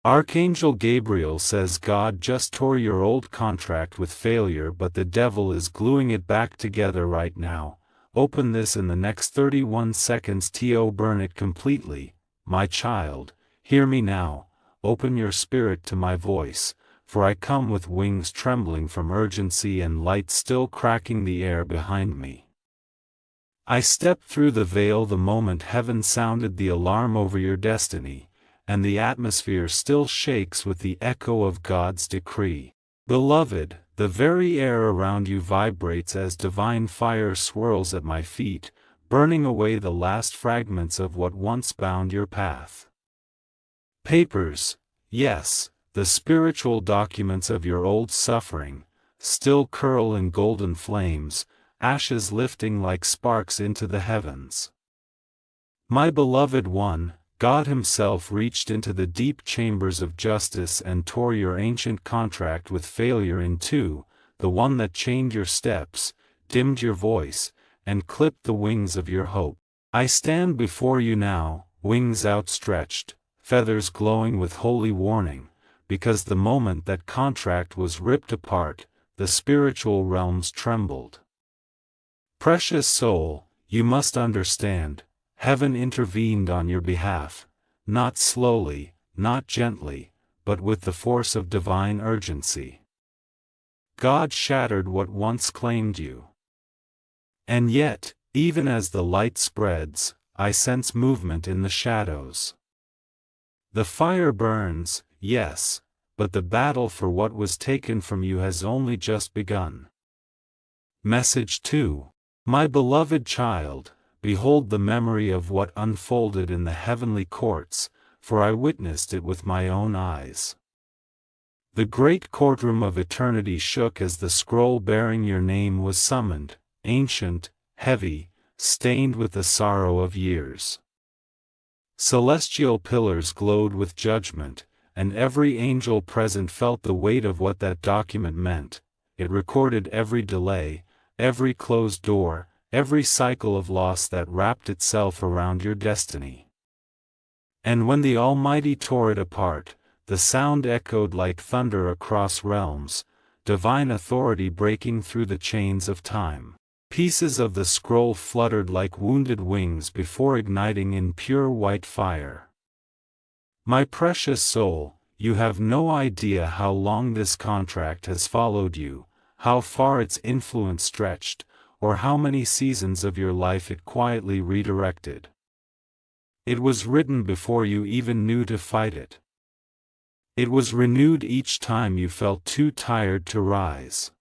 Archangel Gabriel says God just tore your old contract with failure, but the devil is gluing it back together right now. Open this in the next 31 seconds to burn it completely. My child, hear me now. Open your spirit to my voice, for I come with wings trembling from urgency and light still cracking the air behind me. I stepped through the veil the moment heaven sounded the alarm over your destiny, and the atmosphere still shakes with the echo of God's decree. Beloved, the very air around you vibrates as divine fire swirls at my feet, burning away the last fragments of what once bound your path. Papers, yes, the spiritual documents of your old suffering, still curl in golden flames, ashes lifting like sparks into the heavens. My beloved one, God Himself reached into the deep chambers of justice and tore your ancient contract with failure in two, the one that chained your steps, dimmed your voice, and clipped the wings of your hope. I stand before you now, wings outstretched, feathers glowing with holy warning, because the moment that contract was ripped apart, the spiritual realms trembled. Precious soul, you must understand, heaven intervened on your behalf, not slowly, not gently, but with the force of divine urgency. God shattered what once claimed you. And yet, even as the light spreads, I sense movement in the shadows. The fire burns, yes, but the battle for what was taken from you has only just begun. Message 2. My beloved child, behold the memory of what unfolded in the heavenly courts, for I witnessed it with my own eyes. The great courtroom of eternity shook as the scroll bearing your name was summoned, ancient, heavy, stained with the sorrow of years. Celestial pillars glowed with judgment, and every angel present felt the weight of what that document meant. It recorded every delay, every closed door, every cycle of loss that wrapped itself around your destiny. And when the Almighty tore it apart, the sound echoed like thunder across realms, divine authority breaking through the chains of time. Pieces of the scroll fluttered like wounded wings before igniting in pure white fire. My precious soul, you have no idea how long this contract has followed you, how far its influence stretched, or how many seasons of your life it quietly redirected. It was written before you even knew to fight it. It was renewed each time you felt too tired to rise.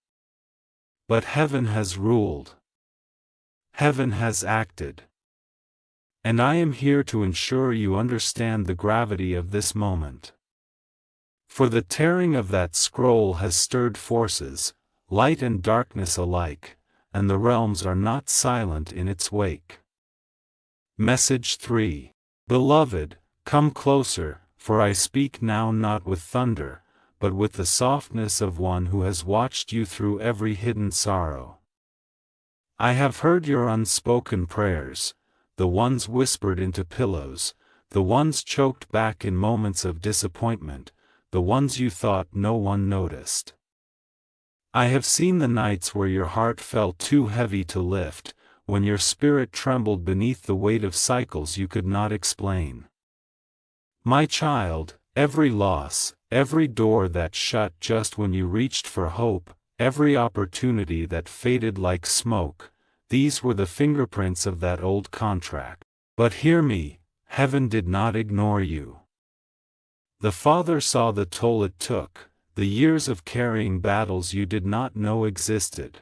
But heaven has ruled. Heaven has acted. And I am here to ensure you understand the gravity of this moment. For the tearing of that scroll has stirred forces, light and darkness alike, and the realms are not silent in its wake. Message 3. Beloved, come closer, for I speak now not with thunder, but with the softness of one who has watched you through every hidden sorrow. I have heard your unspoken prayers, the ones whispered into pillows, the ones choked back in moments of disappointment, the ones you thought no one noticed. I have seen the nights where your heart felt too heavy to lift, when your spirit trembled beneath the weight of cycles you could not explain. My child, every loss, every door that shut just when you reached for hope, every opportunity that faded like smoke, these were the fingerprints of that old contract. But hear me, heaven did not ignore you. The Father saw the toll it took, the years of carrying battles you did not know existed.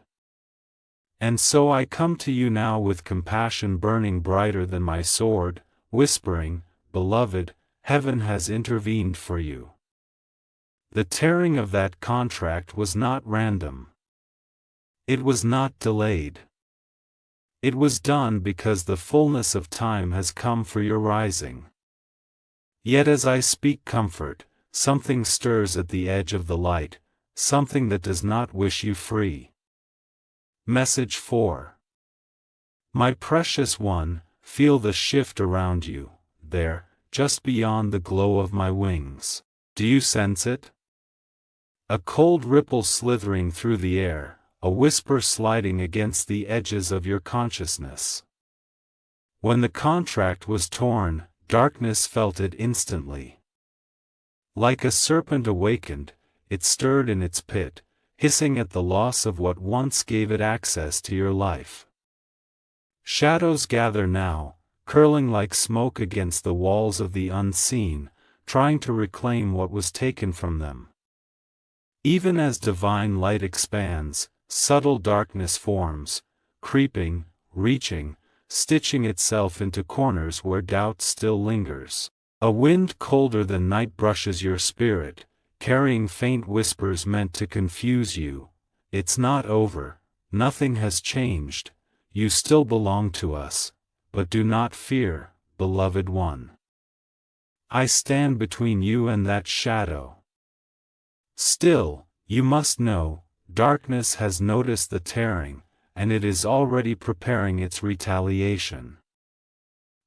And so I come to you now with compassion burning brighter than my sword, whispering, Beloved, heaven has intervened for you. The tearing of that contract was not random. It was not delayed. It was done because the fullness of time has come for your rising. Yet as I speak comfort, something stirs at the edge of the light, something that does not wish you free. Message 4. My precious one, feel the shift around you, there, just beyond the glow of my wings. Do you sense it? A cold ripple slithering through the air, a whisper sliding against the edges of your consciousness. When the contract was torn, darkness felt it instantly. Like a serpent awakened, it stirred in its pit, hissing at the loss of what once gave it access to your life. Shadows gather now, curling like smoke against the walls of the unseen, trying to reclaim what was taken from them. Even as divine light expands, subtle darkness forms, creeping, reaching, stitching itself into corners where doubt still lingers. A wind colder than night brushes your spirit, carrying faint whispers meant to confuse you. It's not over, nothing has changed, you still belong to us, but do not fear, beloved one. I stand between you and that shadow. Still, you must know, darkness has noticed the tearing, and it is already preparing its retaliation.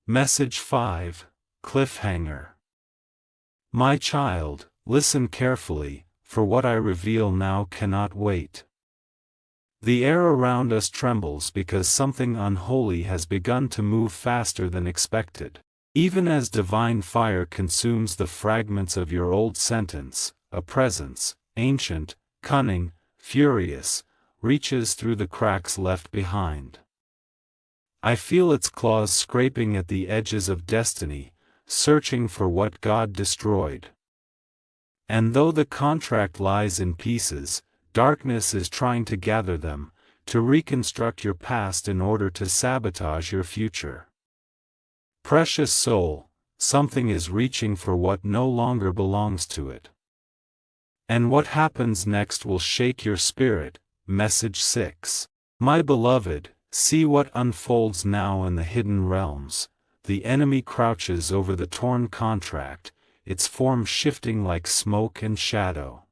Message 5, Cliffhanger. My child, listen carefully, for what I reveal now cannot wait. The air around us trembles because something unholy has begun to move faster than expected. Even as divine fire consumes the fragments of your old sentence, a presence, ancient, cunning, furious, reaches through the cracks left behind. I feel its claws scraping at the edges of destiny, searching for what God destroyed. And though the contract lies in pieces, darkness is trying to gather them, to reconstruct your past in order to sabotage your future. Precious soul, something is reaching for what no longer belongs to it. And what happens next will shake your spirit. Message 6. My beloved, see what unfolds now in the hidden realms. The enemy crouches over the torn contract, its form shifting like smoke and shadow.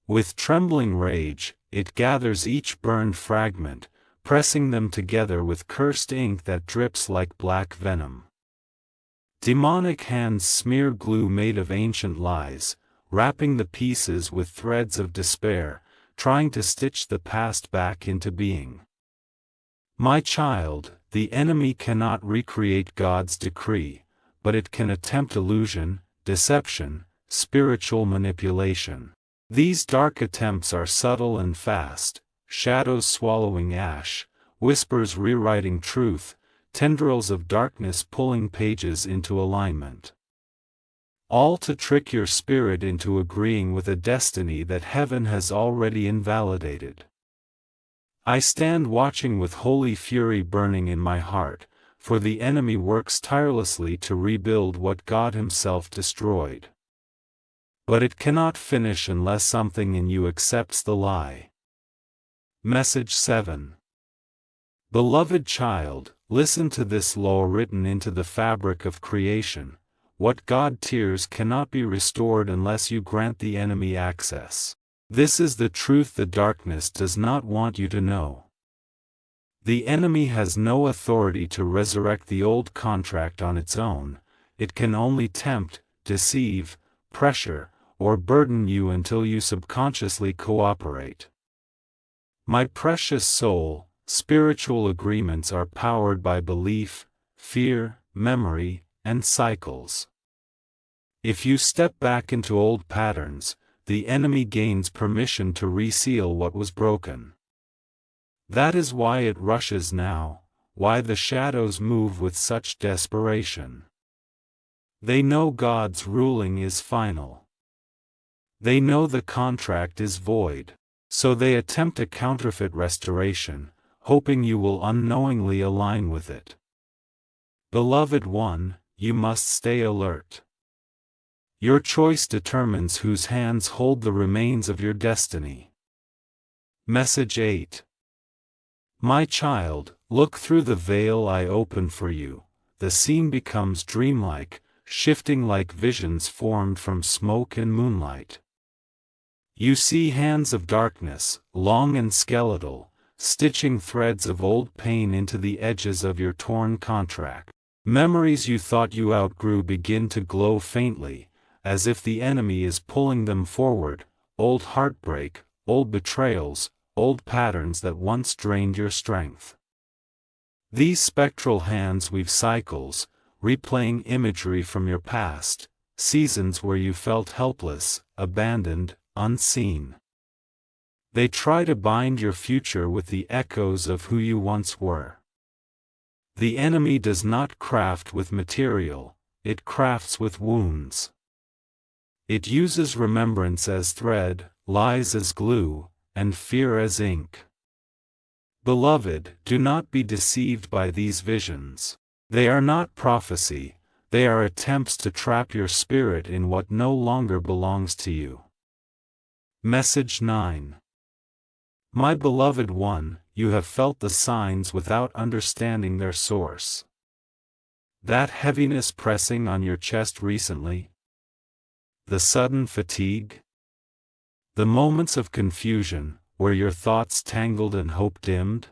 With trembling rage, it gathers each burned fragment, pressing them together with cursed ink that drips like black venom. Demonic hands smear glue made of ancient lies, wrapping the pieces with threads of despair, trying to stitch the past back into being. My child, the enemy cannot recreate God's decree, but it can attempt illusion, deception, spiritual manipulation. These dark attempts are subtle and fast, shadows swallowing ash, whispers rewriting truth, tendrils of darkness pulling pages into alignment. All to trick your spirit into agreeing with a destiny that heaven has already invalidated. I stand watching with holy fury burning in my heart, for the enemy works tirelessly to rebuild what God Himself destroyed. But it cannot finish unless something in you accepts the lie. Message 7. Beloved child, listen to this law written into the fabric of creation. What God tears cannot be restored unless you grant the enemy access. This is the truth the darkness does not want you to know. The enemy has no authority to resurrect the old contract on its own. It can only tempt, deceive, pressure, or burden you until you subconsciously cooperate. My precious soul, spiritual agreements are powered by belief, fear, memory, and cycles. If you step back into old patterns, the enemy gains permission to reseal what was broken. That is why it rushes now, why the shadows move with such desperation. They know God's ruling is final. They know the contract is void, so they attempt a counterfeit restoration, hoping you will unknowingly align with it. Beloved one, you must stay alert. Your choice determines whose hands hold the remains of your destiny. Message 8. My child, look through the veil I open for you. The scene becomes dreamlike, shifting like visions formed from smoke and moonlight. You see hands of darkness, long and skeletal, stitching threads of old pain into the edges of your torn contract. Memories you thought you outgrew begin to glow faintly, as if the enemy is pulling them forward, old heartbreak, old betrayals, old patterns that once drained your strength. These spectral hands weave cycles, replaying imagery from your past, seasons where you felt helpless, abandoned, unseen. They try to bind your future with the echoes of who you once were. The enemy does not craft with material, it crafts with wounds. It uses remembrance as thread, lies as glue, and fear as ink. Beloved, do not be deceived by these visions. They are not prophecy, they are attempts to trap your spirit in what no longer belongs to you. Message 9. My beloved one, you have felt the signs without understanding their source. That heaviness pressing on your chest recently? The sudden fatigue? The moments of confusion, where your thoughts tangled and hope dimmed?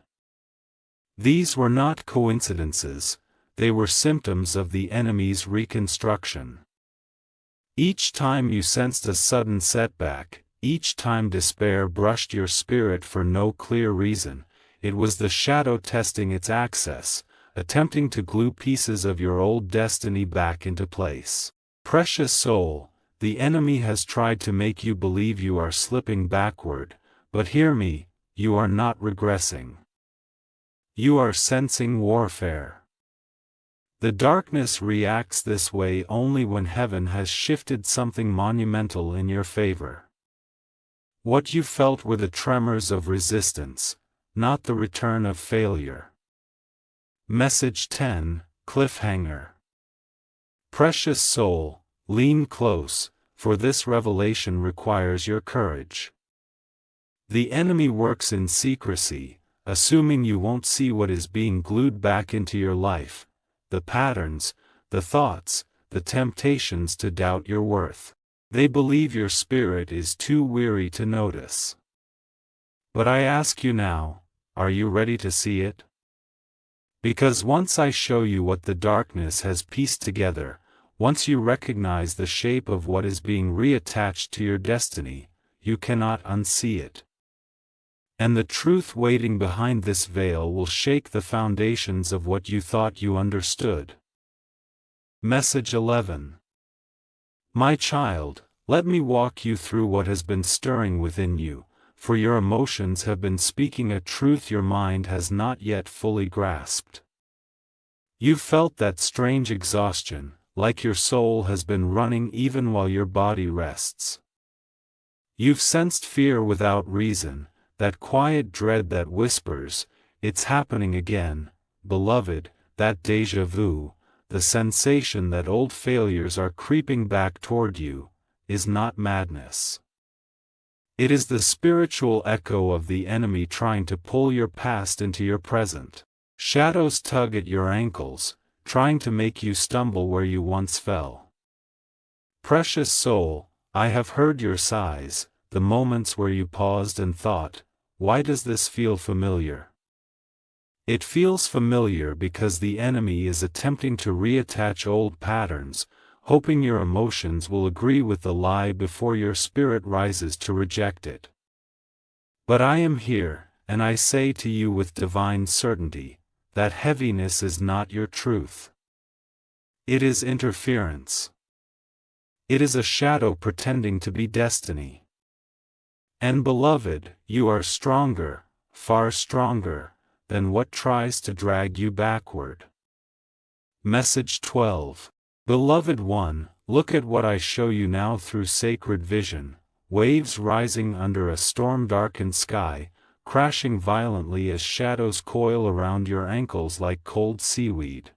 These were not coincidences, they were symptoms of the enemy's reconstruction. Each time you sensed a sudden setback, each time despair brushed your spirit for no clear reason, it was the shadow testing its access, attempting to glue pieces of your old destiny back into place. Precious soul, the enemy has tried to make you believe you are slipping backward, but hear me, you are not regressing. You are sensing warfare. The darkness reacts this way only when heaven has shifted something monumental in your favor. What you felt were the tremors of resistance, not the return of failure. Message 10, Cliffhanger. Precious soul, lean close, for this revelation requires your courage. The enemy works in secrecy, assuming you won't see what is being glued back into your life, the patterns, the thoughts, the temptations to doubt your worth. They believe your spirit is too weary to notice. But I ask you now, are you ready to see it? Because once I show you what the darkness has pieced together, once you recognize the shape of what is being reattached to your destiny, you cannot unsee it. And the truth waiting behind this veil will shake the foundations of what you thought you understood. Message 11. My child, let me walk you through what has been stirring within you, for your emotions have been speaking a truth your mind has not yet fully grasped. You've felt that strange exhaustion, like your soul has been running even while your body rests. You've sensed fear without reason, that quiet dread that whispers, "It's happening again," beloved, that déjà vu, the sensation that old failures are creeping back toward you, is not madness. It is the spiritual echo of the enemy trying to pull your past into your present. Shadows tug at your ankles, trying to make you stumble where you once fell. Precious soul, I have heard your sighs, the moments where you paused and thought, why does this feel familiar? It feels familiar because the enemy is attempting to reattach old patterns, hoping your emotions will agree with the lie before your spirit rises to reject it. But I am here, and I say to you with divine certainty, that heaviness is not your truth. It is interference. It is a shadow pretending to be destiny. And beloved, you are stronger, far stronger, than what tries to drag you backward. Message 12. Beloved one, look at what I show you now through sacred vision, waves rising under a storm-darkened sky, crashing violently as shadows coil around your ankles like cold seaweed.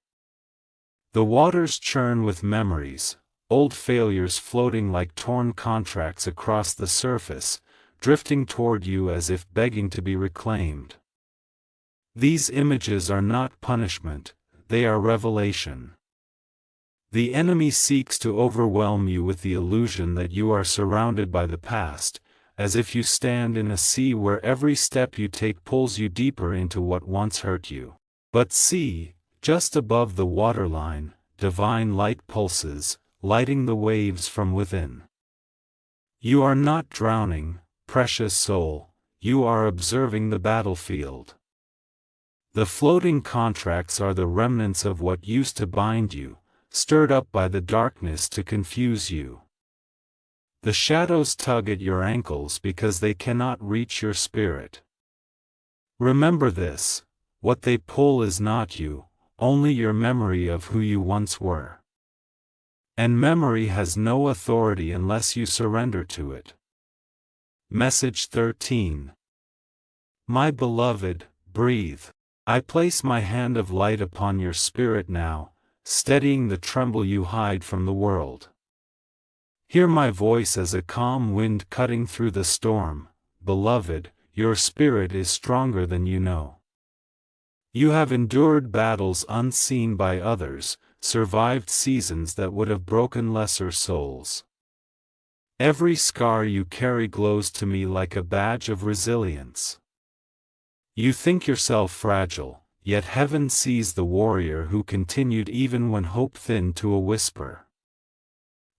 The waters churn with memories, old failures floating like torn contracts across the surface, drifting toward you as if begging to be reclaimed. These images are not punishment, they are revelation. The enemy seeks to overwhelm you with the illusion that you are surrounded by the past, as if you stand in a sea where every step you take pulls you deeper into what once hurt you. But see, just above the waterline, divine light pulses, lighting the waves from within. You are not drowning, precious soul, you are observing the battlefield. The floating contracts are the remnants of what used to bind you, stirred up by the darkness to confuse you. The shadows tug at your ankles because they cannot reach your spirit. Remember this: what they pull is not you, only your memory of who you once were. And memory has no authority unless you surrender to it. Message 13. My beloved, breathe. I place my hand of light upon your spirit now, steadying the tremble you hide from the world. Hear my voice as a calm wind cutting through the storm. Beloved, your spirit is stronger than you know. You have endured battles unseen by others, survived seasons that would have broken lesser souls. Every scar you carry glows to me like a badge of resilience. You think yourself fragile, yet heaven sees the warrior who continued even when hope thinned to a whisper.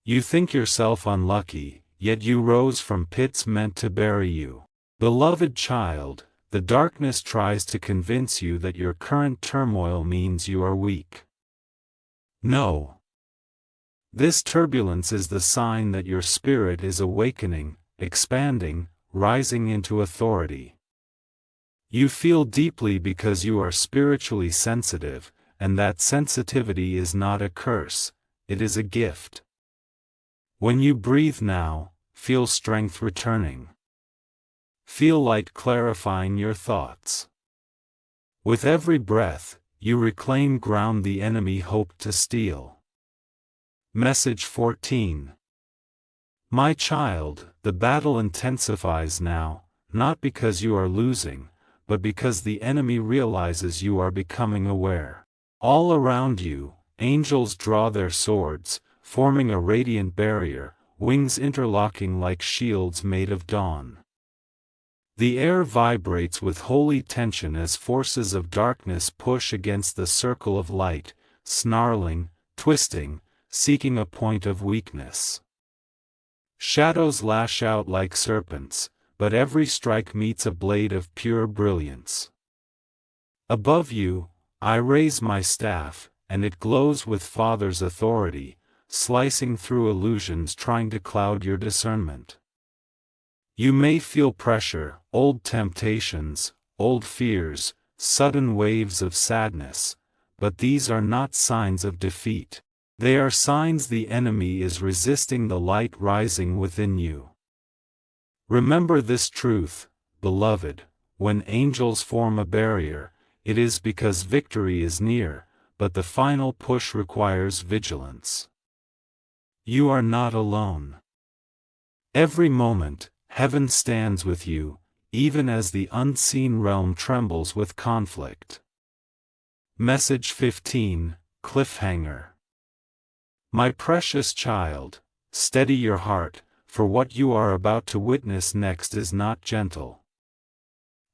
You think yourself unlucky, yet you rose from pits meant to bury you. Beloved child, the darkness tries to convince you that your current turmoil means you are weak. No. This turbulence is the sign that your spirit is awakening, expanding, rising into authority. You feel deeply because you are spiritually sensitive, and that sensitivity is not a curse, it is a gift. When you breathe now, feel strength returning. Feel light clarifying your thoughts. With every breath, you reclaim ground the enemy hoped to steal. Message 14. My child, the battle intensifies now, not because you are losing, but because the enemy realizes you are becoming aware. All around you, angels draw their swords, forming a radiant barrier, wings interlocking like shields made of dawn. The air vibrates with holy tension as forces of darkness push against the circle of light, snarling, twisting, seeking a point of weakness. Shadows lash out like serpents, but every strike meets a blade of pure brilliance. Above you, I raise my staff, and it glows with Father's authority, slicing through illusions trying to cloud your discernment. You may feel pressure, old temptations, old fears, sudden waves of sadness, but these are not signs of defeat. They are signs the enemy is resisting the light rising within you. Remember this truth, beloved: when angels form a barrier, it is because victory is near, but the final push requires vigilance. You are not alone. Every moment, heaven stands with you, even as the unseen realm trembles with conflict. Message 15, Cliffhanger. My precious child, steady your heart, for what you are about to witness next is not gentle.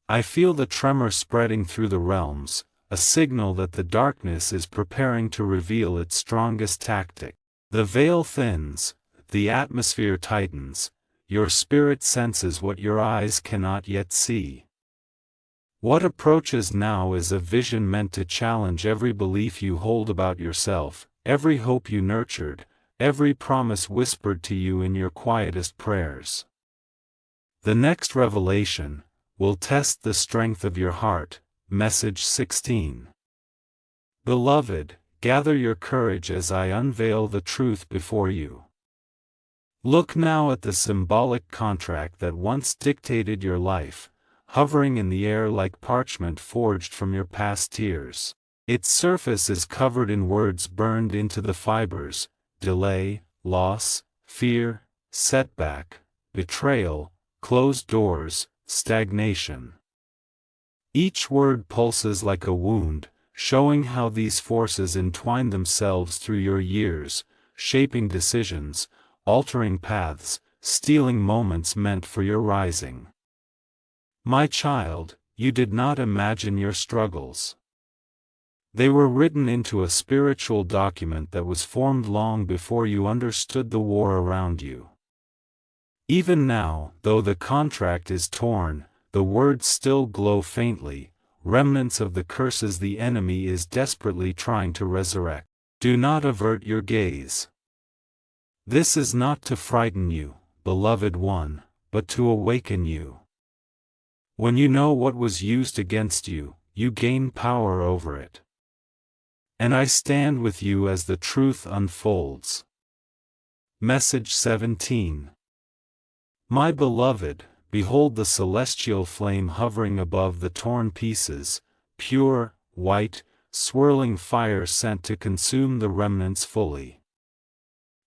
I feel the tremor spreading through the realms, a signal that the darkness is preparing to reveal its strongest tactic. The veil thins, the atmosphere tightens, your spirit senses what your eyes cannot yet see. What approaches now is a vision meant to challenge every belief you hold about yourself, every hope you nurtured, every promise whispered to you in your quietest prayers. The next revelation will test the strength of your heart. Message 16. Beloved, gather your courage as I unveil the truth before you. Look now at the symbolic contract that once dictated your life, hovering in the air like parchment forged from your past tears. Its surface is covered in words burned into the fibers: delay, loss, fear, setback, betrayal, closed doors, stagnation. Each word pulses like a wound, showing how these forces entwine themselves through your years, shaping decisions, altering paths, stealing moments meant for your rising. My child, you did not imagine your struggles. They were written into a spiritual document that was formed long before you understood the war around you. Even now, though the contract is torn, the words still glow faintly, remnants of the curses the enemy is desperately trying to resurrect. Do not avert your gaze. This is not to frighten you, beloved one, but to awaken you. When you know what was used against you, you gain power over it. And I stand with you as the truth unfolds. Message 17. My beloved, behold the celestial flame hovering above the torn pieces, pure, white, swirling fire sent to consume the remnants fully.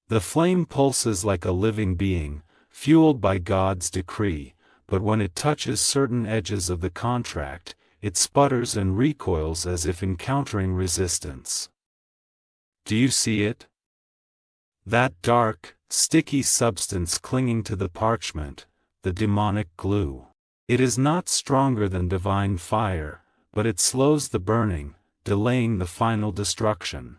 The flame pulses like a living being, fueled by God's decree, but when it touches certain edges of the contract, it sputters and recoils as if encountering resistance. Do you see it? That dark, sticky substance clinging to the parchment, the demonic glue. It is not stronger than divine fire, but it slows the burning, delaying the final destruction.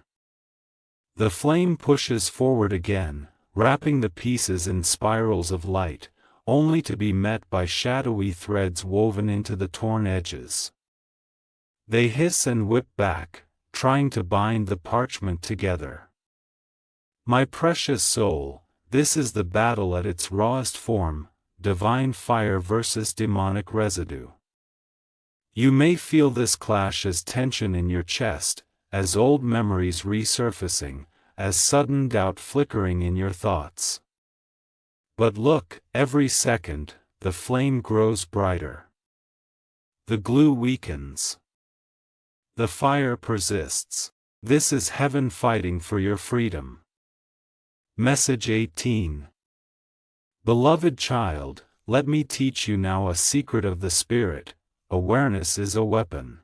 The flame pushes forward again, wrapping the pieces in spirals of light, only to be met by shadowy threads woven into the torn edges. They hiss and whip back, trying to bind the parchment together. My precious soul, this is the battle at its rawest form, divine fire versus demonic residue. You may feel this clash as tension in your chest, as old memories resurfacing, as sudden doubt flickering in your thoughts. But look, every second, the flame grows brighter. The glue weakens. The fire persists. This is heaven fighting for your freedom. Message 18. Beloved child, let me teach you now a secret of the Spirit. Awareness is a weapon.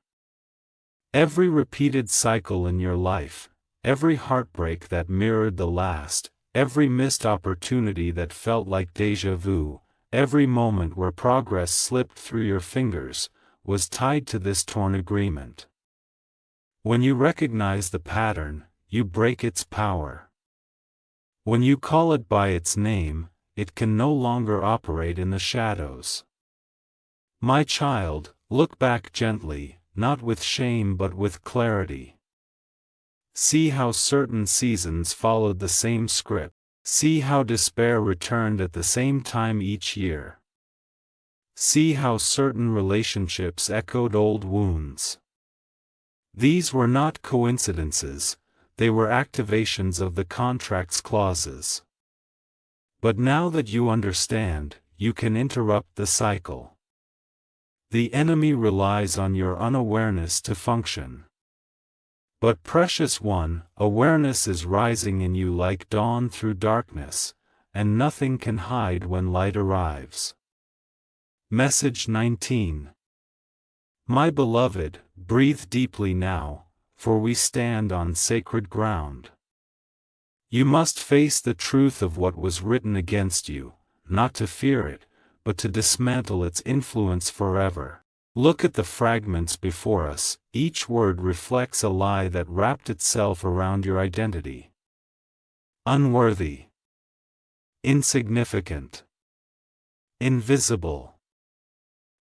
Every repeated cycle in your life, every heartbreak that mirrored the last, every missed opportunity that felt like déjà vu, every moment where progress slipped through your fingers, was tied to this torn agreement. When you recognize the pattern, you break its power. When you call it by its name, it can no longer operate in the shadows. My child, look back gently, not with shame but with clarity. See how certain seasons followed the same script. See how despair returned at the same time each year. See how certain relationships echoed old wounds. These were not coincidences, they were activations of the contract's clauses. But now that you understand, you can interrupt the cycle. The enemy relies on your unawareness to function. But precious one, awareness is rising in you like dawn through darkness, and nothing can hide when light arrives. Message 19. My beloved, breathe deeply now, for we stand on sacred ground. You must face the truth of what was written against you, not to fear it, but to dismantle its influence forever. Look at the fragments before us, each word reflects a lie that wrapped itself around your identity. Unworthy. Insignificant. Invisible.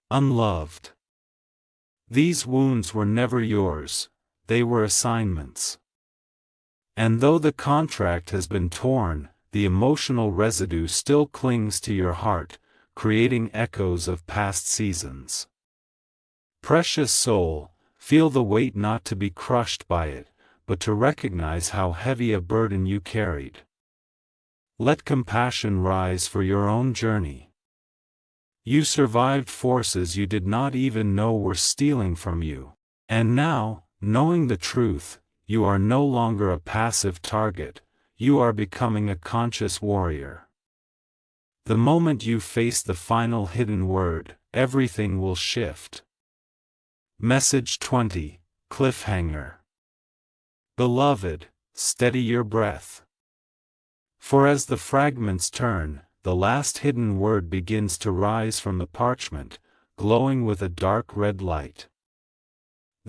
Unloved. These wounds were never yours, they were assignments. And though the contract has been torn, the emotional residue still clings to your heart, creating echoes of past seasons. Precious soul, feel the weight not to be crushed by it, but to recognize how heavy a burden you carried. Let compassion rise for your own journey. You survived forces you did not even know were stealing from you. And now, knowing the truth, you are no longer a passive target, you are becoming a conscious warrior. The moment you face the final hidden word, everything will shift. Message 20, Cliffhanger. Beloved, steady your breath. For as the fragments turn, the last hidden word begins to rise from the parchment, glowing with a dark red light.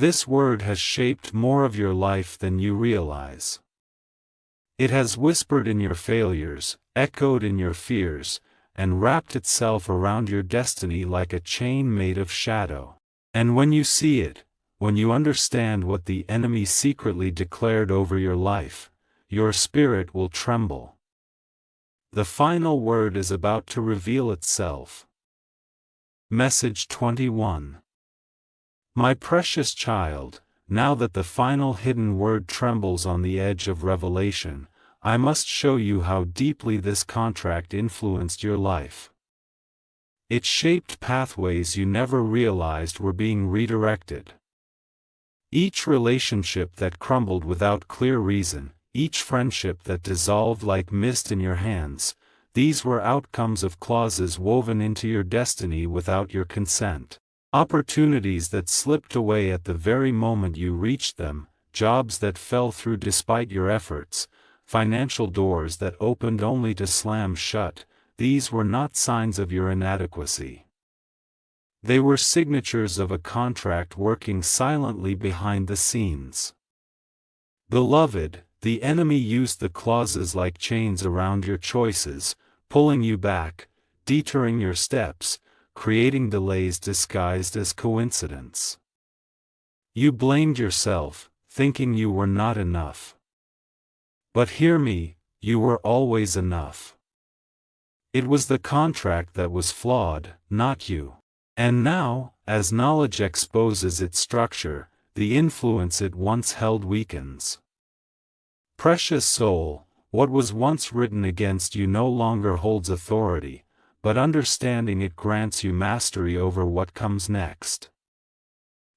This word has shaped more of your life than you realize. It has whispered in your failures, echoed in your fears, and wrapped itself around your destiny like a chain made of shadow. And when you see it, when you understand what the enemy secretly declared over your life, your spirit will tremble. The final word is about to reveal itself. Message 21. My precious child, now that the final hidden word trembles on the edge of revelation, I must show you how deeply this contract influenced your life. It shaped pathways you never realized were being redirected. Each relationship that crumbled without clear reason, each friendship that dissolved like mist in your hands, these were outcomes of clauses woven into your destiny without your consent. Opportunities that slipped away at the very moment you reached them, jobs that fell through despite your efforts, financial doors that opened only to slam shut, these were not signs of your inadequacy. They were signatures of a contract working silently behind the scenes. Beloved, the enemy used the clauses like chains around your choices, pulling you back, deterring your steps, creating delays disguised as coincidence. You blamed yourself, thinking you were not enough. But hear me, you were always enough. It was the contract that was flawed, not you. And now, as knowledge exposes its structure, the influence it once held weakens. Precious soul, what was once written against you no longer holds authority, but understanding it grants you mastery over what comes next.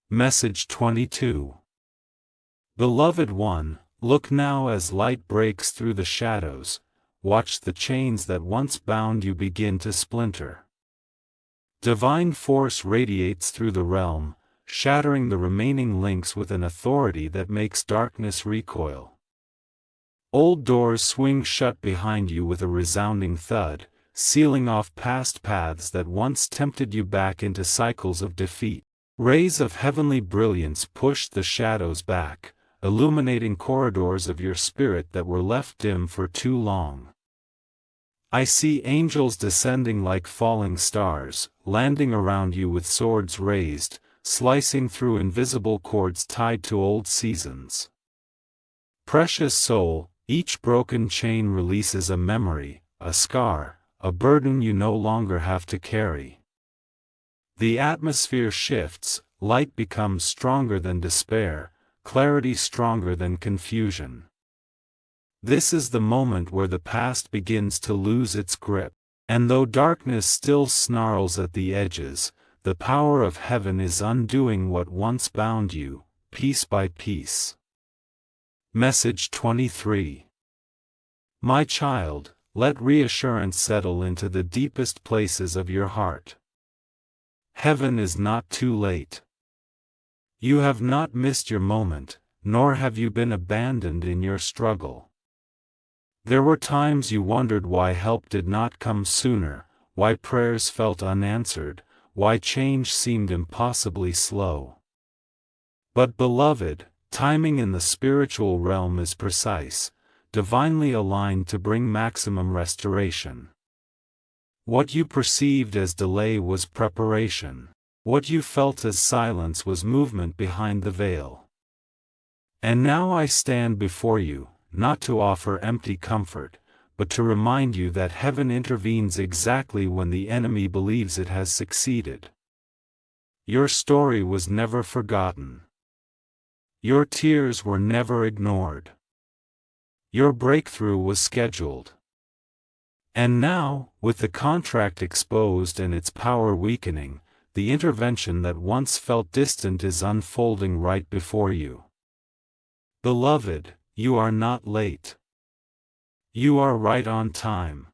Message 22. Beloved one, look now as light breaks through the shadows, watch the chains that once bound you begin to splinter. Divine force radiates through the realm, shattering the remaining links with an authority that makes darkness recoil. Old doors swing shut behind you with a resounding thud, sealing off past paths that once tempted you back into cycles of defeat. Rays of heavenly brilliance push the shadows back, illuminating corridors of your spirit that were left dim for too long. I see angels descending like falling stars, landing around you with swords raised, slicing through invisible cords tied to old seasons. Precious soul, each broken chain releases a memory, a scar, a burden you no longer have to carry. The atmosphere shifts, light becomes stronger than despair, clarity stronger than confusion. This is the moment where the past begins to lose its grip, and though darkness still snarls at the edges, the power of heaven is undoing what once bound you, piece by piece. Message 23. My child, let reassurance settle into the deepest places of your heart. Heaven is not too late. You have not missed your moment, nor have you been abandoned in your struggle. There were times you wondered why help did not come sooner, why prayers felt unanswered, why change seemed impossibly slow. But beloved, timing in the spiritual realm is precise, divinely aligned to bring maximum restoration. What you perceived as delay was preparation. What you felt as silence was movement behind the veil. And now I stand before you, not to offer empty comfort, but to remind you that heaven intervenes exactly when the enemy believes it has succeeded. Your story was never forgotten. Your tears were never ignored. Your breakthrough was scheduled. And now, with the contract exposed and its power weakening, the intervention that once felt distant is unfolding right before you. Beloved, you are not late. You are right on time.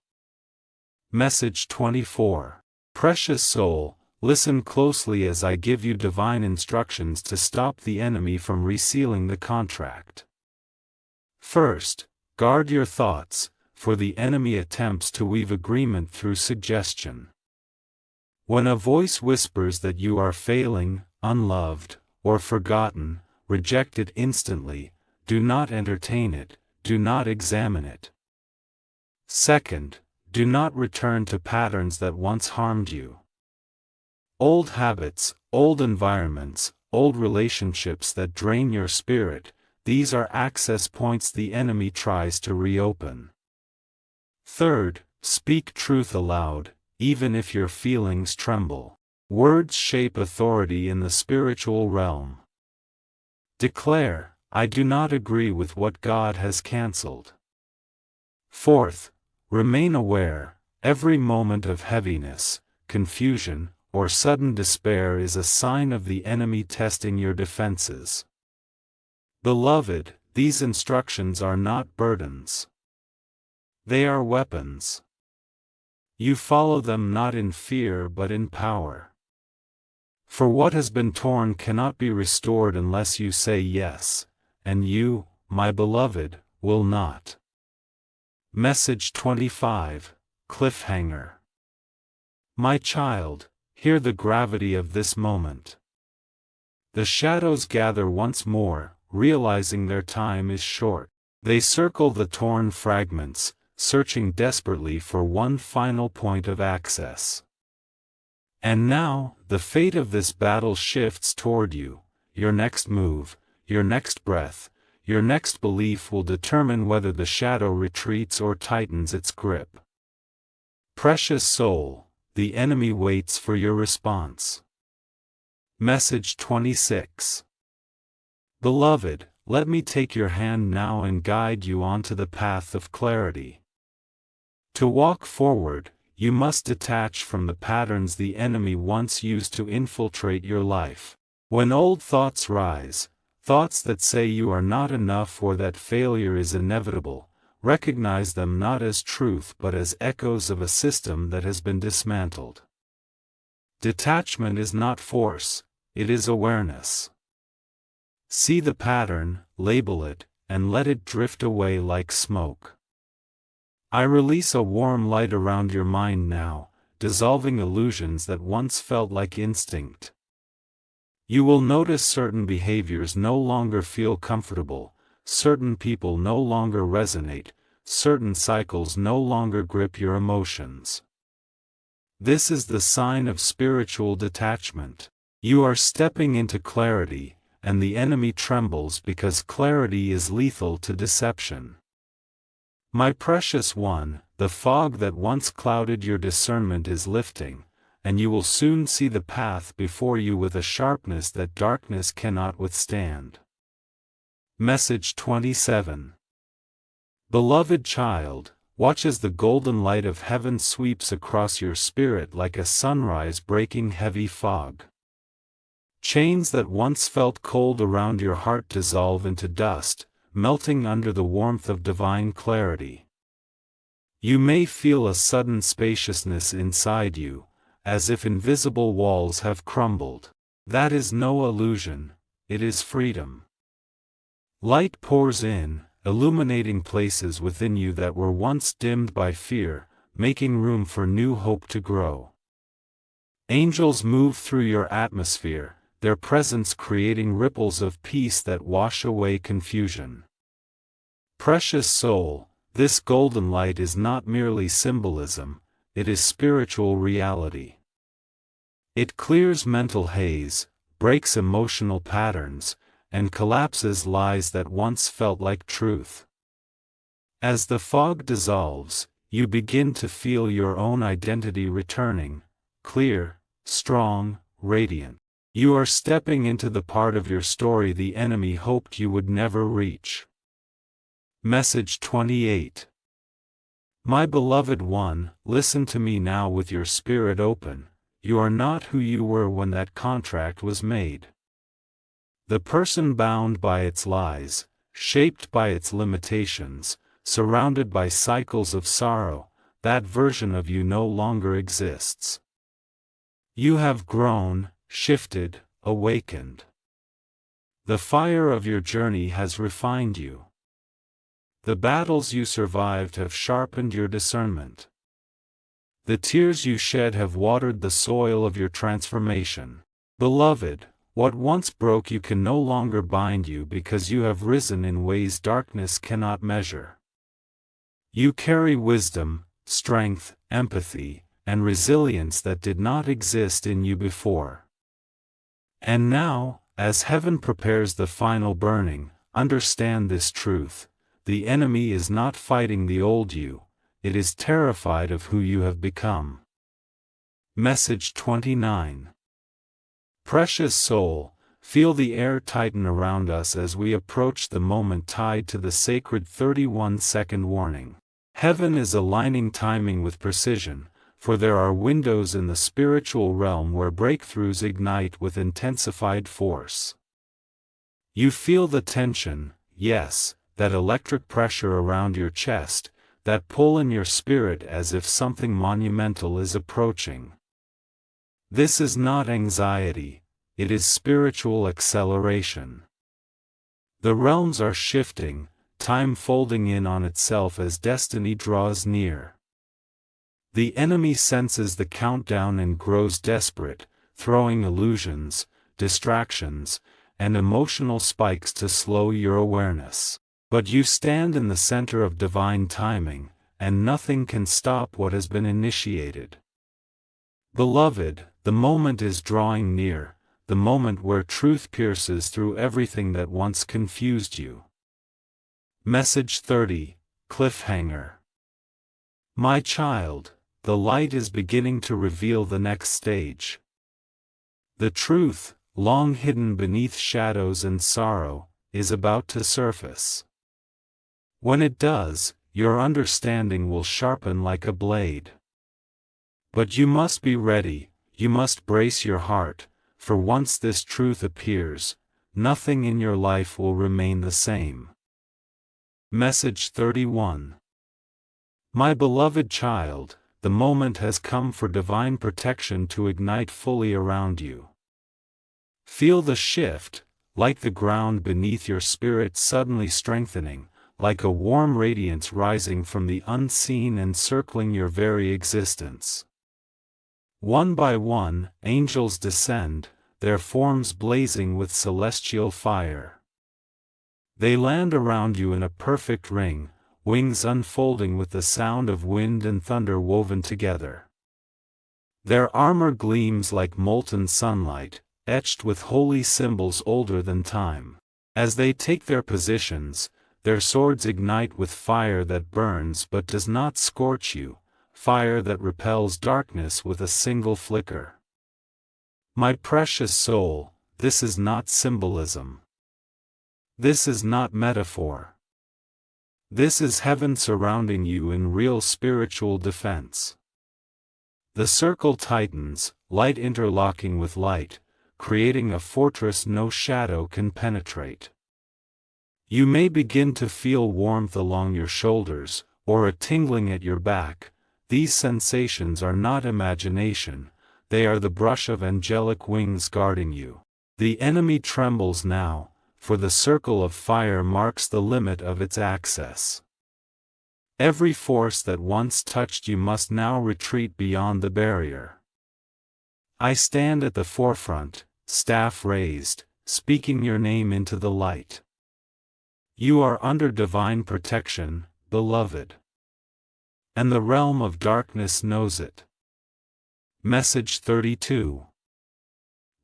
Message 24. Precious soul, listen closely as I give you divine instructions to stop the enemy from resealing the contract. First, guard your thoughts, for the enemy attempts to weave agreement through suggestion. When a voice whispers that you are failing, unloved, or forgotten, reject it instantly, do not entertain it, do not examine it. Second, do not return to patterns that once harmed you. Old habits, old environments, old relationships that drain your spirit, these are access points the enemy tries to reopen. Third, speak truth aloud, even if your feelings tremble. Words shape authority in the spiritual realm. Declare, I do not agree with what God has cancelled. Fourth, remain aware, every moment of heaviness, confusion, or sudden despair is a sign of the enemy testing your defenses. Beloved, these instructions are not burdens. They are weapons. You follow them not in fear but in power. For what has been torn cannot be restored unless you say yes, and you, my beloved, will not. Message 25, Cliffhanger. My child, hear the gravity of this moment. The shadows gather once more, realizing their time is short. They circle the torn fragments, searching desperately for one final point of access. And now, the fate of this battle shifts toward you. Your next move, your next breath, your next belief will determine whether the shadow retreats or tightens its grip. Precious soul, the enemy waits for your response. Message 26. Beloved, let me take your hand now and guide you onto the path of clarity. To walk forward, you must detach from the patterns the enemy once used to infiltrate your life. When old thoughts rise, thoughts that say you are not enough or that failure is inevitable, recognize them not as truth but as echoes of a system that has been dismantled. Detachment is not force, it is awareness. See the pattern, label it, and let it drift away like smoke. I release a warm light around your mind now, dissolving illusions that once felt like instinct. You will notice certain behaviors no longer feel comfortable, certain people no longer resonate, certain cycles no longer grip your emotions. This is the sign of spiritual detachment. You are stepping into clarity, and the enemy trembles because clarity is lethal to deception. My precious one, the fog that once clouded your discernment is lifting, and you will soon see the path before you with a sharpness that darkness cannot withstand. Message 27. Beloved child, watch as the golden light of heaven sweeps across your spirit like a sunrise breaking heavy fog. Chains that once felt cold around your heart dissolve into dust, melting under the warmth of divine clarity. You may feel a sudden spaciousness inside you, as if invisible walls have crumbled. That is no illusion, it is freedom. Light pours in, illuminating places within you that were once dimmed by fear, making room for new hope to grow. Angels move through your atmosphere, their presence creating ripples of peace that wash away confusion. Precious soul, this golden light is not merely symbolism, it is spiritual reality. It clears mental haze, breaks emotional patterns, and collapses lies that once felt like truth. As the fog dissolves, you begin to feel your own identity returning, clear, strong, radiant. You are stepping into the part of your story the enemy hoped you would never reach. Message 28. My beloved one, listen to me now with your spirit open. You are not who you were when that contract was made. The person bound by its lies, shaped by its limitations, surrounded by cycles of sorrow, that version of you no longer exists. You have grown, shifted, awakened. The fire of your journey has refined you. The battles you survived have sharpened your discernment. The tears you shed have watered the soil of your transformation. Beloved, What once broke you can no longer bind you because you have risen in ways darkness cannot measure. You carry wisdom, strength, empathy, and resilience that did not exist in you before. And now, as heaven prepares the final burning, understand this truth: the enemy is not fighting the old you, it is terrified of who you have become. Message 29. Precious soul, feel the air tighten around us as we approach the moment tied to the sacred 31-second warning. Heaven is aligning timing with precision, for there are windows in the spiritual realm where breakthroughs ignite with intensified force. You feel the tension, yes, that electric pressure around your chest, that pull in your spirit as if something monumental is approaching. This is not anxiety, it is spiritual acceleration. The realms are shifting, time folding in on itself as destiny draws near. The enemy senses the countdown and grows desperate, throwing illusions, distractions, and emotional spikes to slow your awareness. But you stand in the center of divine timing, and nothing can stop what has been initiated. Beloved, the moment is drawing near, the moment where truth pierces through everything that once confused you. Message 30, Cliffhanger. My child, the light is beginning to reveal the next stage. The truth, long hidden beneath shadows and sorrow, is about to surface. When it does, your understanding will sharpen like a blade. But you must be ready, you must brace your heart, for once this truth appears, nothing in your life will remain the same. Message 31. My beloved child, the moment has come for divine protection to ignite fully around you. Feel the shift, like the ground beneath your spirit suddenly strengthening, like a warm radiance rising from the unseen and circling your very existence. One by one, angels descend, their forms blazing with celestial fire. They land around you in a perfect ring, wings unfolding with the sound of wind and thunder woven together. Their armor gleams like molten sunlight, etched with holy symbols older than time. As they take their positions, their swords ignite with fire that burns but does not scorch you, fire that repels darkness with a single flicker. My precious soul, this is not symbolism. This is not metaphor. This is heaven surrounding you in real spiritual defense. The circle tightens, light interlocking with light, creating a fortress no shadow can penetrate. You may begin to feel warmth along your shoulders, or a tingling at your back. These sensations are not imagination, they are the brush of angelic wings guarding you. The enemy trembles now, for the circle of fire marks the limit of its access. Every force that once touched you must now retreat beyond the barrier. I stand at the forefront, staff raised, speaking your name into the light. You are under divine protection, beloved. And the realm of darkness knows it. Message 32.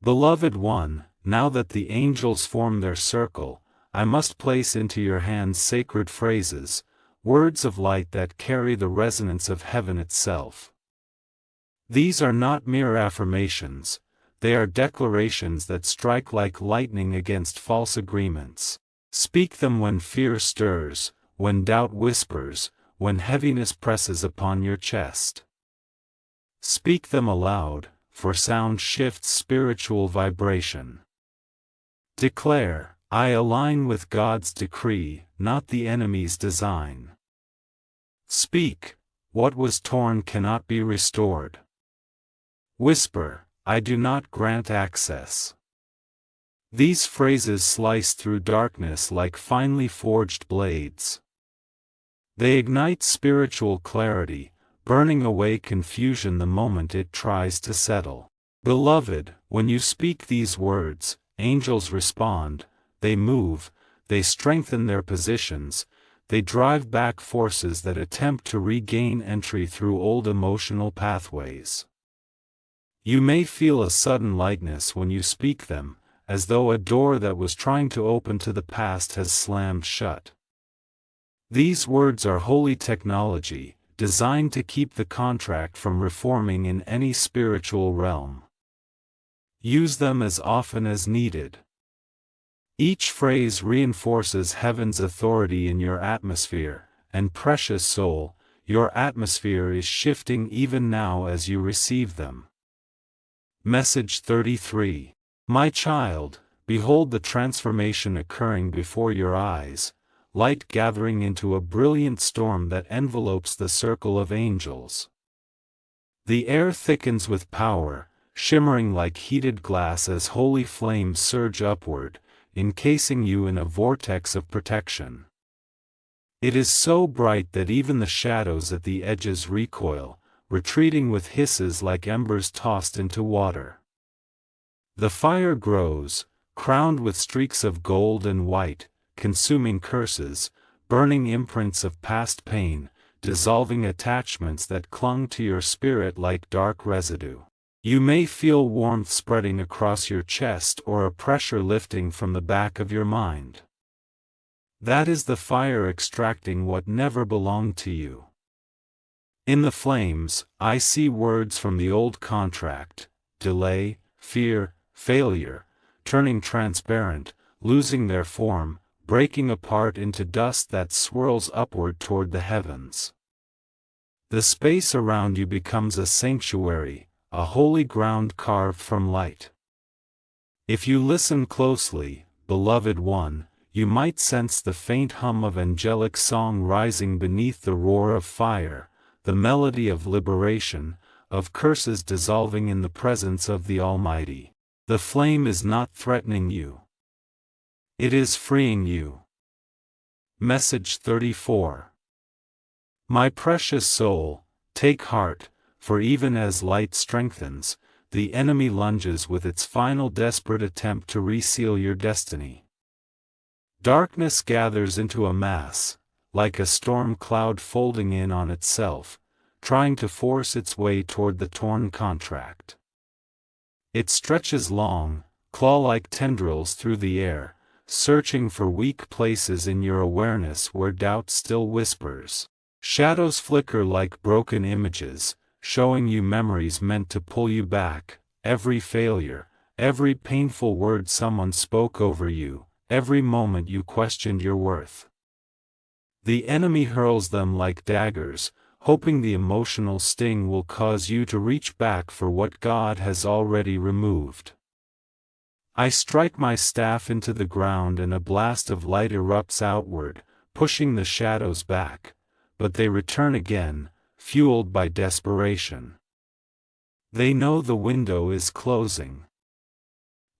Beloved one, now that the angels form their circle, I must place into your hands sacred phrases, words of light that carry the resonance of heaven itself. These are not mere affirmations, they are declarations that strike like lightning against false agreements. Speak them when fear stirs, when doubt whispers, when heaviness presses upon your chest. Speak them aloud, for sound shifts spiritual vibration. Declare, I align with God's decree, not the enemy's design. Speak, what was torn cannot be restored. Whisper, I do not grant access. These phrases slice through darkness like finely forged blades. They ignite spiritual clarity, burning away confusion the moment it tries to settle. Beloved, when you speak these words, angels respond, they move, they strengthen their positions, they drive back forces that attempt to regain entry through old emotional pathways. You may feel a sudden lightness when you speak them, as though a door that was trying to open to the past has slammed shut. These words are holy technology, designed to keep the contract from reforming in any spiritual realm. Use them as often as needed. Each phrase reinforces heaven's authority in your atmosphere, and precious soul, your atmosphere is shifting even now as you receive them. Message 33. My child, behold the transformation occurring before your eyes, light gathering into a brilliant storm that envelopes the circle of angels. The air thickens with power, shimmering like heated glass as holy flames surge upward, encasing you in a vortex of protection. It is so bright that even the shadows at the edges recoil, retreating with hisses like embers tossed into water. The fire grows, crowned with streaks of gold and white, consuming curses, burning imprints of past pain, dissolving attachments that clung to your spirit like dark residue. You may feel warmth spreading across your chest or a pressure lifting from the back of your mind. That is the fire extracting what never belonged to you. In the flames, I see words from the old contract: delay, fear, failure, turning transparent, losing their form, breaking apart into dust that swirls upward toward the heavens. The space around you becomes a sanctuary, a holy ground carved from light. If you listen closely, beloved one, you might sense the faint hum of angelic song rising beneath the roar of fire, the melody of liberation, of curses dissolving in the presence of the Almighty. The flame is not threatening you. It is freeing you. Message 34. My precious soul, take heart, for even as light strengthens, the enemy lunges with its final desperate attempt to reseal your destiny. Darkness gathers into a mass, like a storm cloud folding in on itself, trying to force its way toward the torn contract. It stretches long, claw-like tendrils through the air, searching for weak places in your awareness where doubt still whispers. Shadows flicker like broken images, showing you memories meant to pull you back, every failure, every painful word someone spoke over you, every moment you questioned your worth. The enemy hurls them like daggers, hoping the emotional sting will cause you to reach back for what God has already removed. I strike my staff into the ground and a blast of light erupts outward, pushing the shadows back, but they return again, fueled by desperation. They know the window is closing.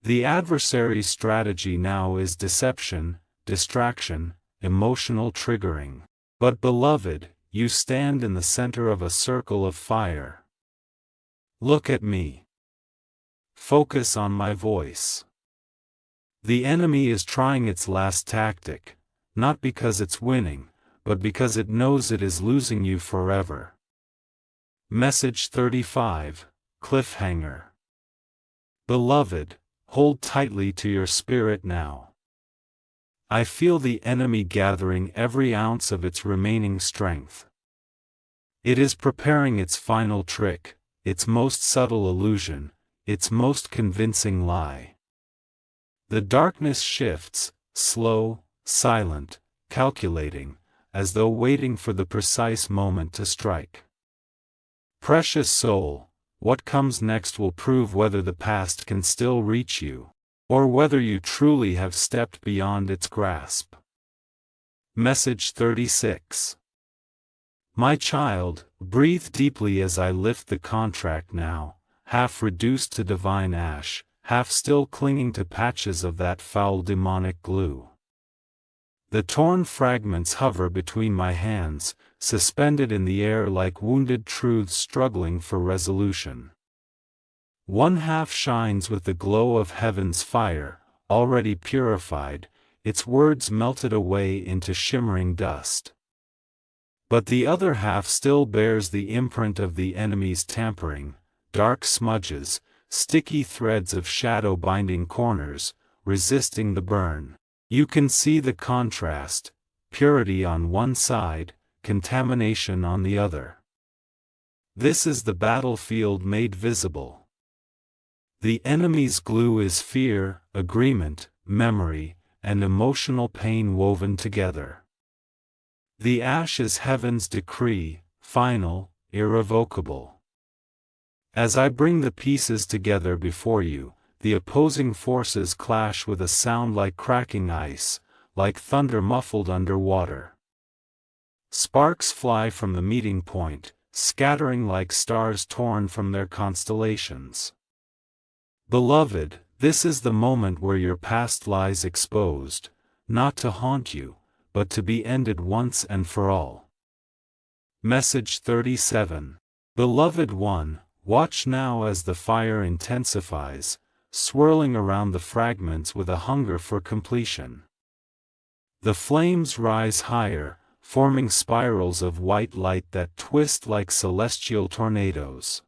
The adversary's strategy now is deception, distraction, emotional triggering. But beloved, you stand in the center of a circle of fire. Look at me. Focus on my voice. The enemy is trying its last tactic, not because it's winning, but because it knows it is losing you forever. Message 35, Cliffhanger. Beloved, hold tightly to your spirit now. I feel the enemy gathering every ounce of its remaining strength. It is preparing its final trick, its most subtle illusion, its most convincing lie. The darkness shifts, slow, silent, calculating, as though waiting for the precise moment to strike. Precious soul, what comes next will prove whether the past can still reach you, or whether you truly have stepped beyond its grasp. Message 36. My child, breathe deeply as I lift the contract now, half reduced to divine ash, half still clinging to patches of that foul demonic glue. The torn fragments hover between my hands, suspended in the air like wounded truths struggling for resolution. One half shines with the glow of heaven's fire, already purified, its words melted away into shimmering dust. But the other half still bears the imprint of the enemy's tampering, dark smudges, sticky threads of shadow binding corners, resisting the burn. You can see the contrast, purity on one side, contamination on the other. This is the battlefield made visible. The enemy's glue is fear, agreement, memory, and emotional pain woven together. The ash is heaven's decree, final, irrevocable. As I bring the pieces together before you, the opposing forces clash with a sound like cracking ice, like thunder muffled under water. Sparks fly from the meeting point, scattering like stars torn from their constellations. Beloved, this is the moment where your past lies exposed, not to haunt you, but to be ended once and for all. Message 37. Beloved one, watch now as the fire intensifies, swirling around the fragments with a hunger for completion. The flames rise higher, forming spirals of white light that twist like celestial tornadoes.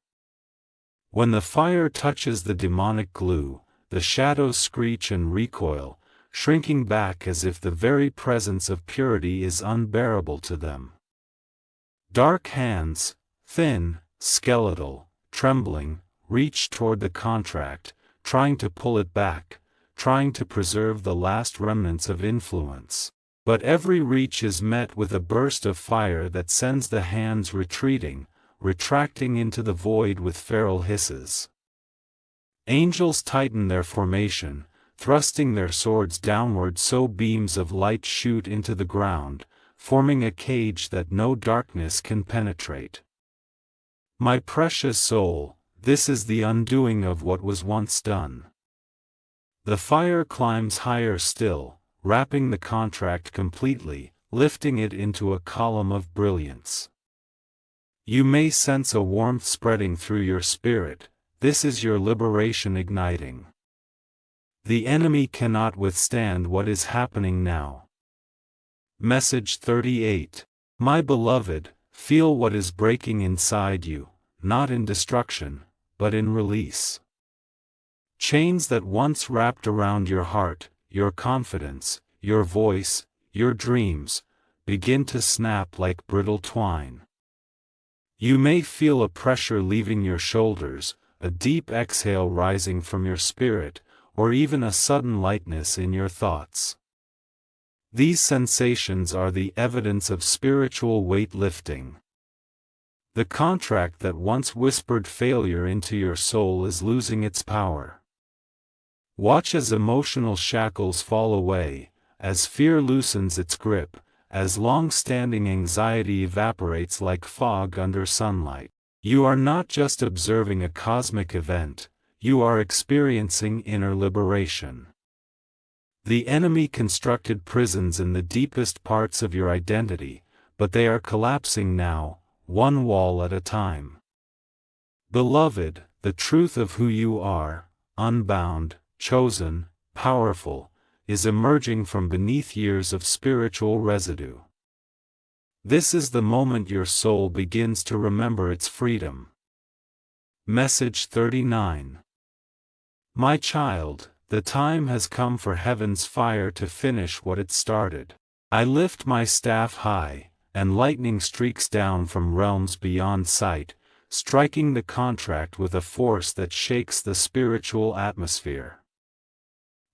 When the fire touches the demonic glue, the shadows screech and recoil, shrinking back as if the very presence of purity is unbearable to them. Dark hands, thin, skeletal, trembling, reach toward the contract, trying to pull it back, trying to preserve the last remnants of influence. But every reach is met with a burst of fire that sends the hands retreating, retracting into the void with feral hisses. Angels tighten their formation, thrusting their swords downward so beams of light shoot into the ground, forming a cage that no darkness can penetrate. My precious soul, this is the undoing of what was once done. The fire climbs higher still, wrapping the contract completely, lifting it into a column of brilliance. You may sense a warmth spreading through your spirit. This is your liberation igniting. The enemy cannot withstand what is happening now. Message 38. My beloved, feel what is breaking inside you, not in destruction, but in release. Chains that once wrapped around your heart, your confidence, your voice, your dreams, begin to snap like brittle twine. You may feel a pressure leaving your shoulders, a deep exhale rising from your spirit, or even a sudden lightness in your thoughts. These sensations are the evidence of spiritual weight lifting. The contract that once whispered failure into your soul is losing its power. Watch as emotional shackles fall away, as fear loosens its grip, as long-standing anxiety evaporates like fog under sunlight. You are not just observing a cosmic event, you are experiencing inner liberation. The enemy constructed prisons in the deepest parts of your identity, but they are collapsing now, one wall at a time. Beloved, the truth of who you are, unbound, chosen, powerful, is emerging from beneath years of spiritual residue. This is the moment your soul begins to remember its freedom. Message 39. My child, the time has come for heaven's fire to finish what it started. I lift my staff high, and lightning streaks down from realms beyond sight, striking the contract with a force that shakes the spiritual atmosphere.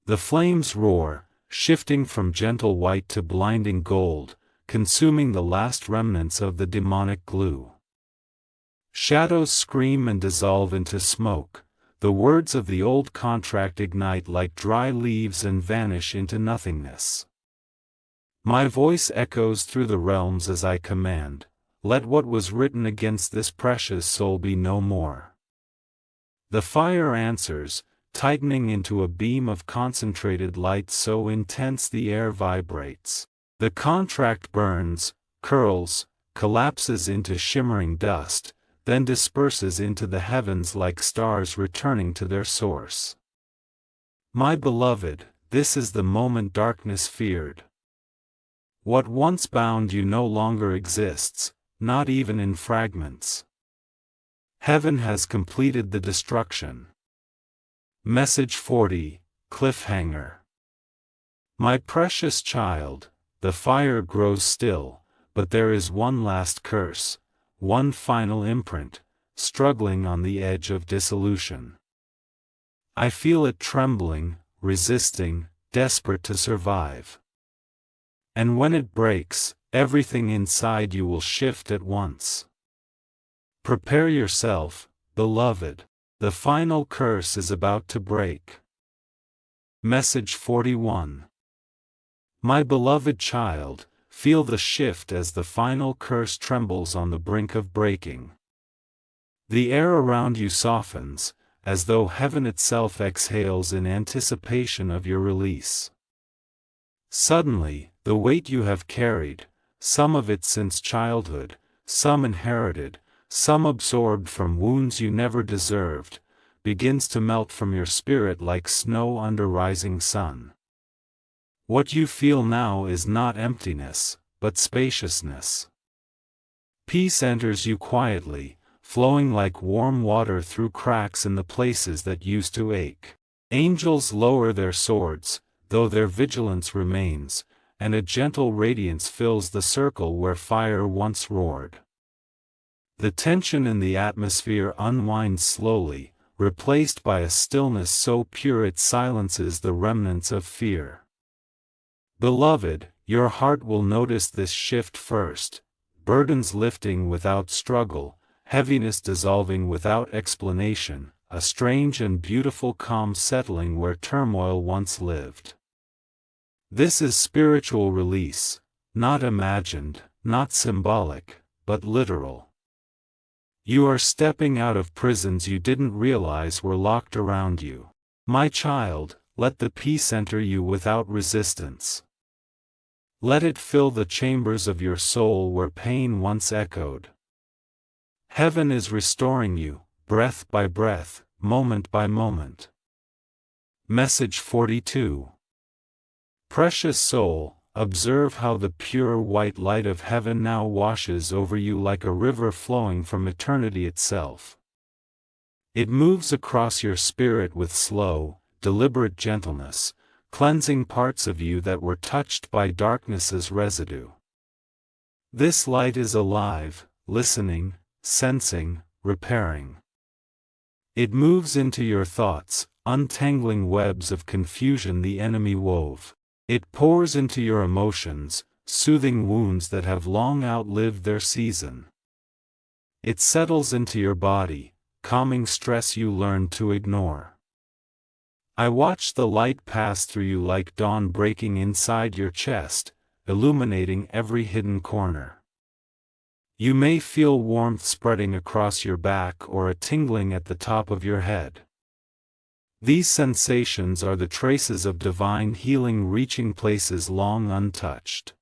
The flames roar, shifting from gentle white to blinding gold, consuming the last remnants of the demonic glue. Shadows scream and dissolve into smoke. The words of the old contract ignite like dry leaves and vanish into nothingness. My voice echoes through the realms as I command, let what was written against this precious soul be no more. The fire answers, tightening into a beam of concentrated light so intense the air vibrates. The contract burns, curls, collapses into shimmering dust, then disperses into the heavens like stars returning to their source. My beloved, this is the moment darkness feared. What once bound you no longer exists, not even in fragments. Heaven has completed the destruction. Message 40, Cliffhanger. My precious child, the fire grows still, but there is one last curse, one final imprint, struggling on the edge of dissolution. I feel it trembling, resisting, desperate to survive. And when it breaks, everything inside you will shift at once. Prepare yourself, beloved, the final curse is about to break. Message 41. My beloved child, feel the shift as the final curse trembles on the brink of breaking. The air around you softens, as though heaven itself exhales in anticipation of your release. Suddenly, the weight you have carried, some of it since childhood, some inherited, some absorbed from wounds you never deserved, begins to melt from your spirit like snow under rising sun. What you feel now is not emptiness, but spaciousness. Peace enters you quietly, flowing like warm water through cracks in the places that used to ache. Angels lower their swords, though their vigilance remains, and a gentle radiance fills the circle where fire once roared. The tension in the atmosphere unwinds slowly, replaced by a stillness so pure it silences the remnants of fear. Beloved, your heart will notice this shift first, burdens lifting without struggle, heaviness dissolving without explanation, a strange and beautiful calm settling where turmoil once lived. This is spiritual release, not imagined, not symbolic, but literal. You are stepping out of prisons you didn't realize were locked around you. My child, let the peace enter you without resistance. Let it fill the chambers of your soul where pain once echoed. Heaven is restoring you, breath by breath, moment by moment. Message 42. Precious soul, observe how the pure white light of heaven now washes over you like a river flowing from eternity itself. It moves across your spirit with slow, deliberate gentleness, cleansing parts of you that were touched by darkness's residue. This light is alive, listening, sensing, repairing. It moves into your thoughts, untangling webs of confusion the enemy wove. It pours into your emotions, soothing wounds that have long outlived their season. It settles into your body, calming stress you learned to ignore. I watch the light pass through you like dawn breaking inside your chest, illuminating every hidden corner. You may feel warmth spreading across your back or a tingling at the top of your head. These sensations are the traces of divine healing reaching places long untouched.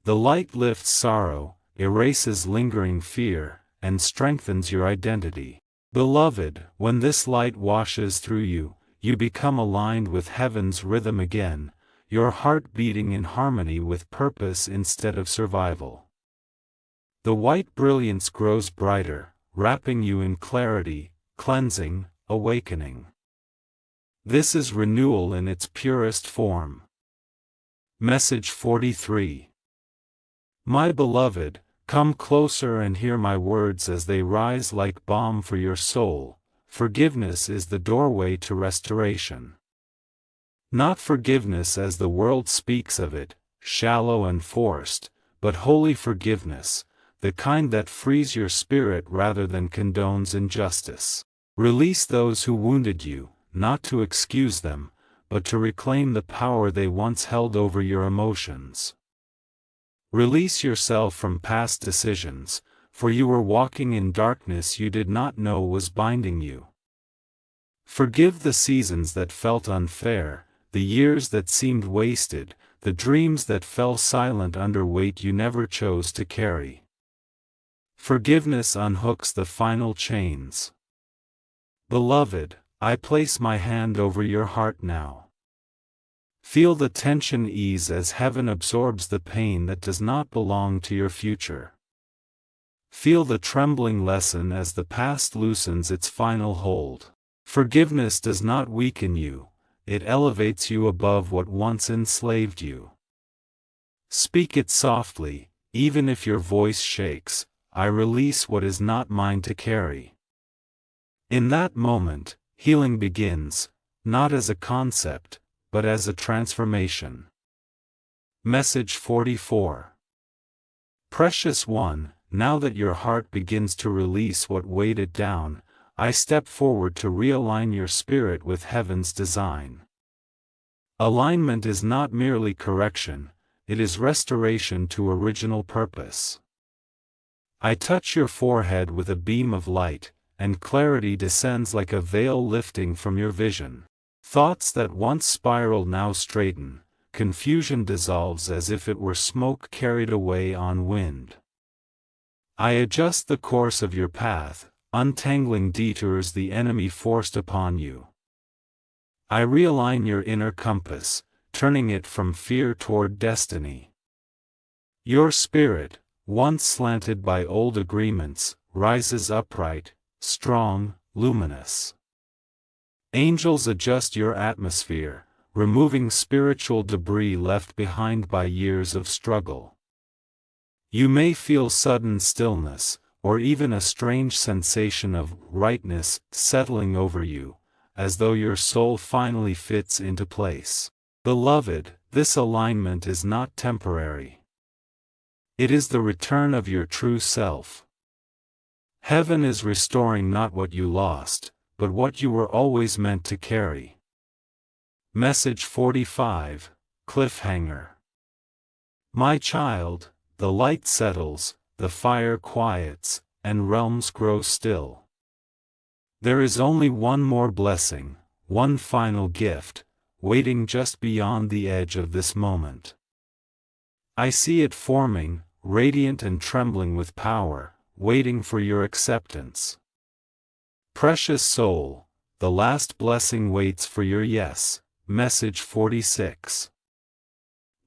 The light lifts sorrow, erases lingering fear, and strengthens your identity. Beloved, when this light washes through you, you become aligned with heaven's rhythm again, your heart beating in harmony with purpose instead of survival. The white brilliance grows brighter, wrapping you in clarity, cleansing, awakening. This is renewal in its purest form. Message 43. My beloved, come closer and hear my words as they rise like balm for your soul. Forgiveness is the doorway to restoration. Not forgiveness as the world speaks of it, shallow and forced, but holy forgiveness, the kind that frees your spirit rather than condones injustice. Release those who wounded you, not to excuse them, but to reclaim the power they once held over your emotions. Release yourself from past decisions, for you were walking in darkness you did not know was binding you. Forgive the seasons that felt unfair, the years that seemed wasted, the dreams that fell silent under weight you never chose to carry. Forgiveness unhooks the final chains. Beloved, I place my hand over your heart now. Feel the tension ease as heaven absorbs the pain that does not belong to your future. Feel the trembling lessen as the past loosens its final hold. Forgiveness does not weaken you, it elevates you above what once enslaved you. Speak it softly, even if your voice shakes, I release what is not mine to carry. In that moment, healing begins, not as a concept, but as a transformation. Message 44. Precious one, now that your heart begins to release what weighed it down, I step forward to realign your spirit with heaven's design. Alignment is not merely correction, it is restoration to original purpose. I touch your forehead with a beam of light, and clarity descends like a veil lifting from your vision. Thoughts that once spiraled now straighten, confusion dissolves as if it were smoke carried away on wind. I adjust the course of your path, untangling detours the enemy forced upon you. I realign your inner compass, turning it from fear toward destiny. Your spirit, once slanted by old agreements, rises upright, strong, luminous. Angels adjust your atmosphere, removing spiritual debris left behind by years of struggle. You may feel sudden stillness, or even a strange sensation of rightness settling over you, as though your soul finally fits into place. Beloved, this alignment is not temporary. It is the return of your true self. Heaven is restoring not what you lost, but what you were always meant to carry. Message 45, Cliffhanger. My child, the light settles, the fire quiets, and realms grow still. There is only one more blessing, one final gift, waiting just beyond the edge of this moment. I see it forming, radiant and trembling with power, waiting for your acceptance. Precious soul, the last blessing waits for your yes. Message 46.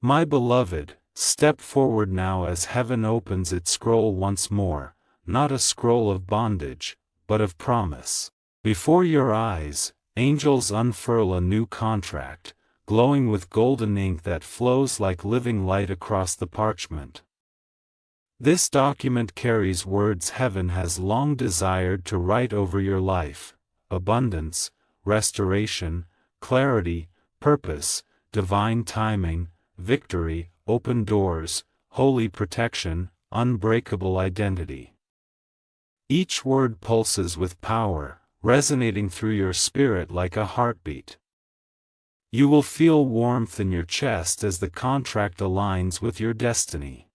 My beloved, step forward now as heaven opens its scroll once more, not a scroll of bondage, but of promise. Before your eyes, angels unfurl a new contract, glowing with golden ink that flows like living light across the parchment. This document carries words heaven has long desired to write over your life: abundance, restoration, clarity, purpose, divine timing, victory, open doors, holy protection, unbreakable identity. Each word pulses with power, resonating through your spirit like a heartbeat. You will feel warmth in your chest as the contract aligns with your destiny.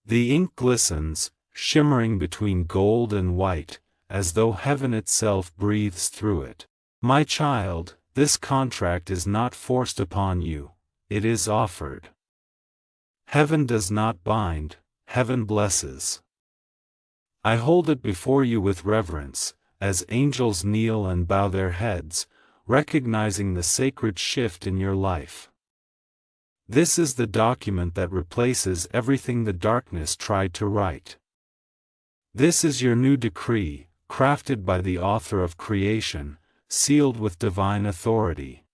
The ink glistens, shimmering between gold and white, as though heaven itself breathes through it. My child, this contract is not forced upon you, it is offered. Heaven does not bind, heaven blesses. I hold it before you with reverence, as angels kneel and bow their heads, recognizing the sacred shift in your life. This is the document that replaces everything the darkness tried to write. This is your new decree, crafted by the author of creation, sealed with divine authority.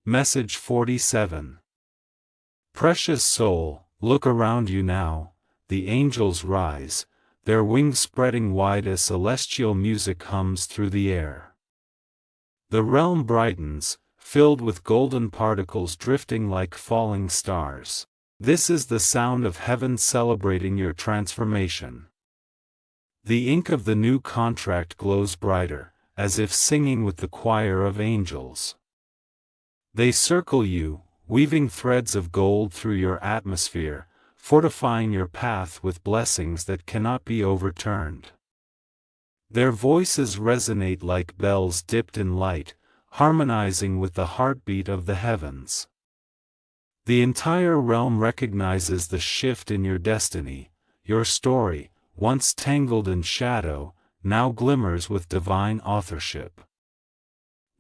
Message 47. Precious soul, look around you now, the angels rise, their wings spreading wide as celestial music hums through the air. The realm brightens, filled with golden particles drifting like falling stars. This is the sound of heaven celebrating your transformation. The ink of the new contract glows brighter, as if singing with the choir of angels. They circle you, weaving threads of gold through your atmosphere, fortifying your path with blessings that cannot be overturned. Their voices resonate like bells dipped in light, harmonizing with the heartbeat of the heavens. The entire realm recognizes the shift in your destiny. Your story, once tangled in shadow, now glimmers with divine authorship.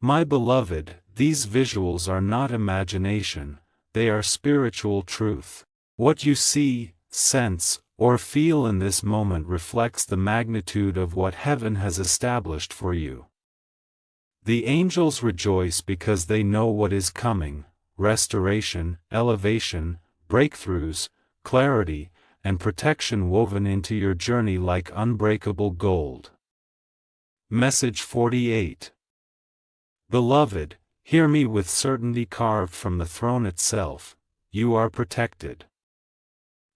My beloved, These visuals are not imagination, they are spiritual truth. What you see, sense, or feel in this moment reflects the magnitude of what heaven has established for you. The angels rejoice because they know what is coming: restoration, elevation, breakthroughs, clarity, and protection woven into your journey like unbreakable gold. Message 48. Beloved, hear me with certainty carved from the throne itself: you are protected.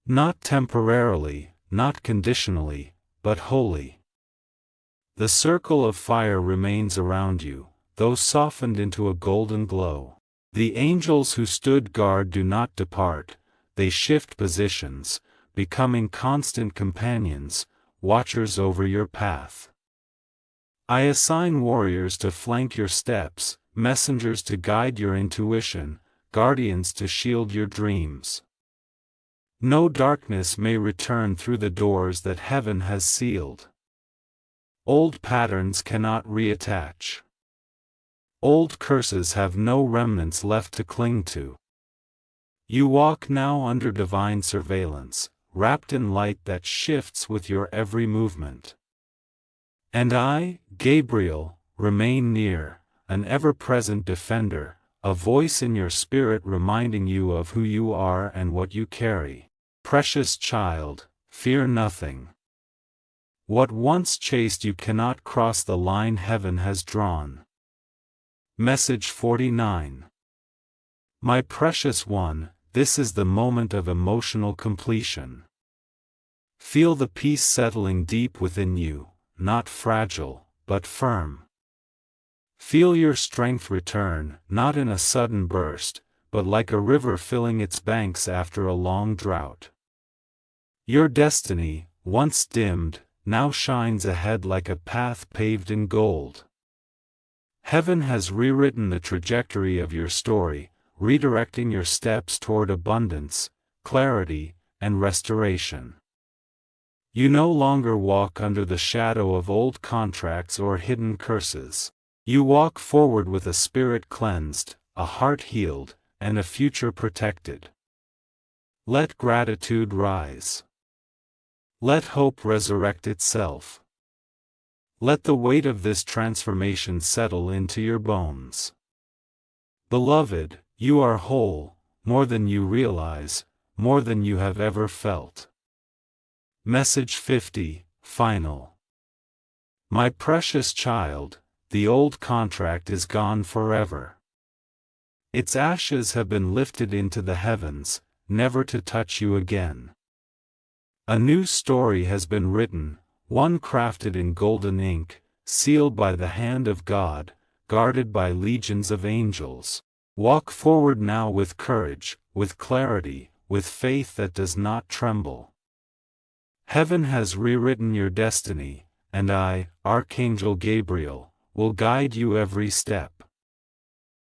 Not temporarily, not conditionally, but wholly. The circle of fire remains around you, though softened into a golden glow. The angels who stood guard do not depart, they shift positions, becoming constant companions, watchers over your path. I assign warriors to flank your steps, messengers to guide your intuition, guardians to shield your dreams. No darkness may return through the doors that heaven has sealed. Old patterns cannot reattach. Old curses have no remnants left to cling to. You walk now under divine surveillance, wrapped in light that shifts with your every movement. And I, Gabriel, remain near, an ever-present defender, a voice in your spirit reminding you of who you are and what you carry. Precious child, fear nothing. What once chased you cannot cross the line heaven has drawn. Message 49. My precious one, this is the moment of emotional completion. Feel the peace settling deep within you, not fragile, but firm. Feel your strength return, not in a sudden burst, but like a river filling its banks after a long drought. Your destiny, once dimmed, now shines ahead like a path paved in gold. Heaven has rewritten the trajectory of your story, redirecting your steps toward abundance, clarity, and restoration. You no longer walk under the shadow of old contracts or hidden curses. You walk forward with a spirit cleansed, a heart healed, and a future protected. Let gratitude rise. Let hope resurrect itself. Let the weight of this transformation settle into your bones. Beloved, you are whole, more than you realize, more than you have ever felt. Message 50, final. My precious child, the old contract is gone forever. Its ashes have been lifted into the heavens, never to touch you again. A new story has been written, one crafted in golden ink, sealed by the hand of God, guarded by legions of angels. Walk forward now with courage, with clarity, with faith that does not tremble. Heaven has rewritten your destiny, and I, Archangel Gabriel, will guide you every step.